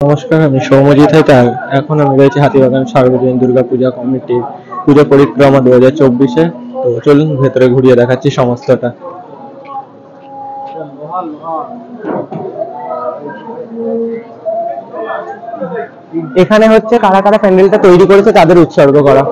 নমস্কার, আমি সৌম্যজিৎ হাইতাল। এখন আমি রয়েছি হাতিবাগান সার্বজনীন দুর্গাপূজা কমিটির পুজো পরিক্রমা 2024-এ। তো চলুন ভেতরে ঘুরিয়ে দেখাচ্ছি সমস্তটা। এখানে হচ্ছে কারা কারা প্যান্ডেলটা তৈরি করেছে তাদের উৎসর্গ করা।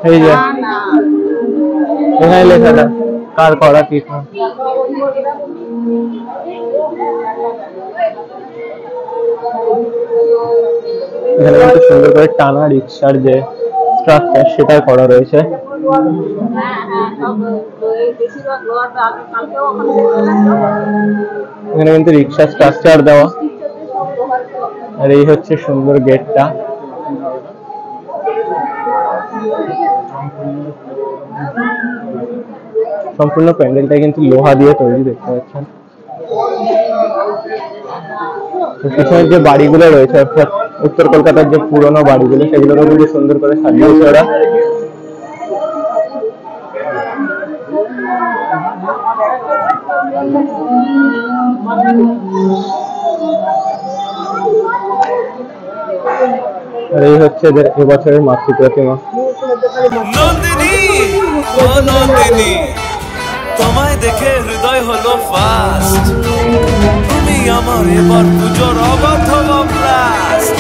এই যে এখানে লেখা আছে কার করা কি। এখানে কিন্তু সুন্দর করে টানা রিক্সার যে স্ট্রাকচার সেটা করা রয়েছে। এখানে কিন্তু রিক্সা স্ট্রাকচার দেওয়া, আর এই হচ্ছে সুন্দর গেটটা। সম্পূর্ণ প্যান্ডেলটা কিন্তু লোহা দিয়ে তৈরি, দেখতে পাচ্ছেন। পিছনের যে বাড়িগুলো রয়েছে অর্থাৎ উত্তর কলকাতার যে পুরোনো বাড়িগুলো সেগুলোকে কিন্তু সুন্দর করে সাজিয়েছে ওরা। আর এই হচ্ছে এবছরের মাতৃ প্রতিমা। তোমায় দেখে হৃদয় হলো ফাস্ট, তুমি আমার এবার পুজোর অবাধব ব্লাস্ট।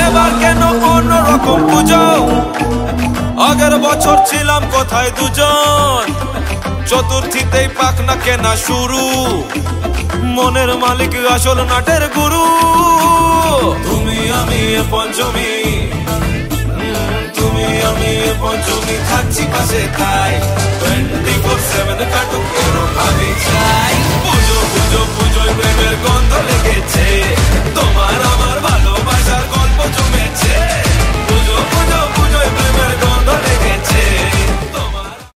এবার কেন অন্যরকম পুজো, আগের বছর ছিলাম কোথায় দুজন, চতুর্থীতেই পাখনা কেনা শুরু, মনের মালিক আসল নাটের গুরু। তুমি আমি পঞ্চমী, তুমি আমি পঞ্চমী, থাকছি পাশে তাই 24/7 কাটুক এরো ভাবি চাই।